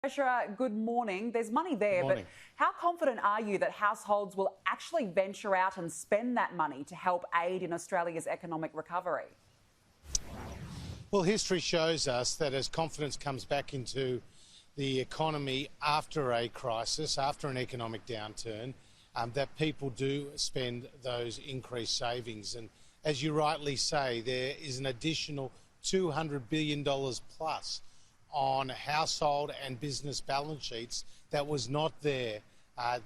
Treasurer, good morning. There's money there, but how confident are you that households will actually venture out and spend that money to help aid in Australia's economic recovery? Well, history shows us that as confidence comes back into the economy after a crisis, after an economic downturn, that people do spend those increased savings. And as you rightly say, there is an additional $200 billion plus on household and business balance sheets that was not there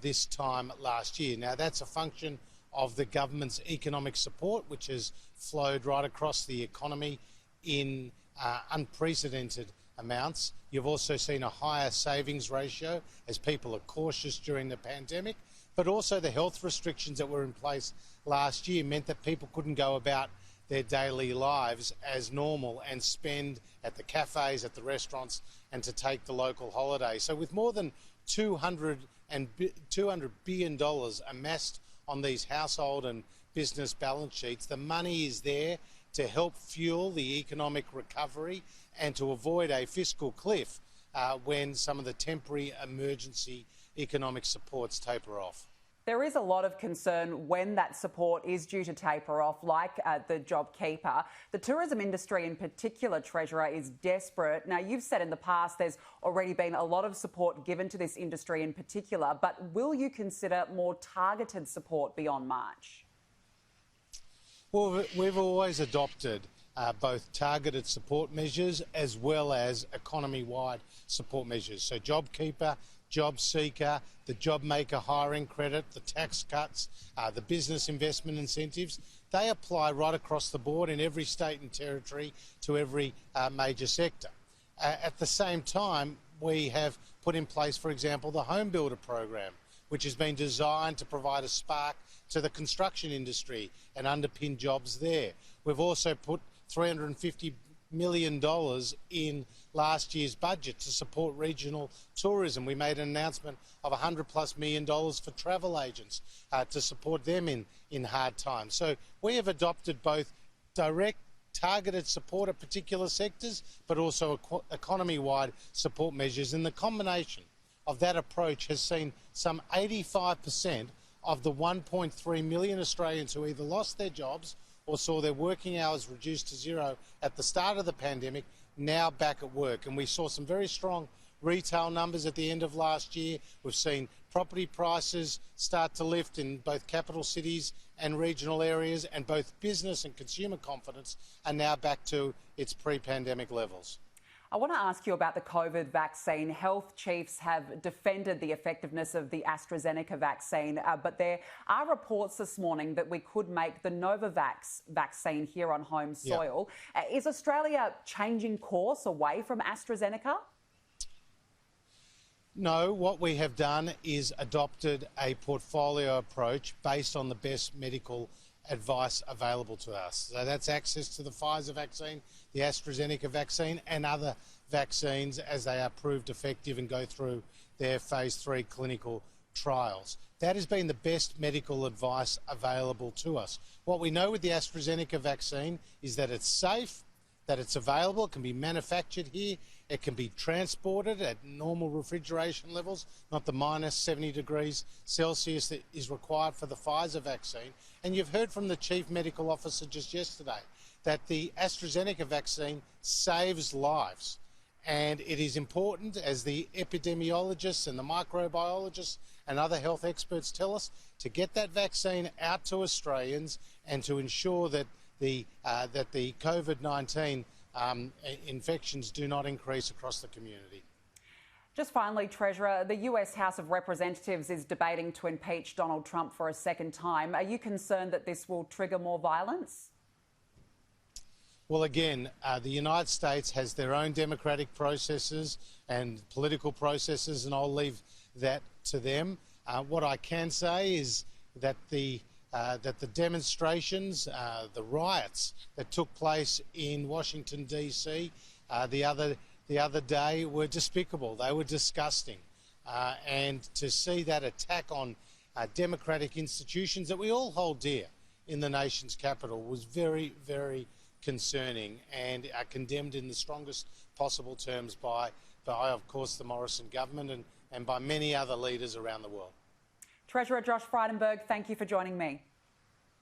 this time last year. Now, that's a function of the government's economic support, which has flowed right across the economy in unprecedented amounts. You've also seen a higher savings ratio as people are cautious during the pandemic, but also the health restrictions that were in place last year meant that people couldn't go about their daily lives as normal and spend at the cafes, at the restaurants, and to take the local holiday. So with more than $200 billion amassed on these household and business balance sheets, the money is there to help fuel the economic recovery and to avoid a fiscal cliff when some of the temporary emergency economic supports taper off. There is a lot of concern when that support is due to taper off, like the JobKeeper. The tourism industry in particular, Treasurer, is desperate. Now, you've said in the past there's already been a lot of support given to this industry in particular, but will you consider more targeted support beyond March? Well, we've always adopted both targeted support measures as well as economy-wide support measures. So JobKeeper, JobSeeker, the JobMaker hiring credit, the tax cuts, the business investment incentives, they apply right across the board in every state and territory to every major sector. At the same time, we have put in place, for example, the Home Builder program, which has been designed to provide a spark to the construction industry and underpin jobs there. We've also put $350 million in last year's budget to support regional tourism. We made an announcement of $100+ million for travel agents to support them in hard times. So we have adopted both direct targeted support at particular sectors, but also economy-wide support measures. And the combination of that approach has seen some 85% of the 1.3 million Australians who either lost their jobs or saw their working hours reduced to zero at the start of the pandemic now back at work. And we saw some very strong retail numbers at the end of last year. We've seen property prices start to lift in both capital cities and regional areas, and both business and consumer confidence are now back to its pre-pandemic levels. I want to ask you about the COVID vaccine. Health chiefs have defended the effectiveness of the AstraZeneca vaccine, but there are reports this morning that we could make the Novavax vaccine here on home soil. Yep. Is Australia changing course away from AstraZeneca? No, what we have done is adopted a portfolio approach based on the best medical advice available to us. So that's access to the Pfizer vaccine, the AstraZeneca vaccine, and other vaccines as they are proved effective and go through their phase 3 clinical trials. That has been the best medical advice available to us. What we know with the AstraZeneca vaccine is that it's safe, that it's available, it can be manufactured here, it can be transported at normal refrigeration levels, not the minus 70 degrees Celsius that is required for the Pfizer vaccine. And you've heard from the Chief Medical Officer just yesterday that the AstraZeneca vaccine saves lives. And it is important, as the epidemiologists and the microbiologists and other health experts tell us, to get that vaccine out to Australians and to ensure that the COVID-19 infections do not increase across the community. Just finally, Treasurer, the US House of Representatives is debating to impeach Donald Trump for a second time. Are you concerned that this will trigger more violence? Well, again, the United States has their own democratic processes and political processes, and I'll leave that to them. What I can say is that the demonstrations, the riots that took place in Washington, D.C. the other day were despicable. They were disgusting. And to see that attack on democratic institutions that we all hold dear in the nation's capital was very, very concerning and are condemned in the strongest possible terms by by, of course, the Morrison government and by many other leaders around the world. Treasurer Josh Frydenberg, thank you for joining me.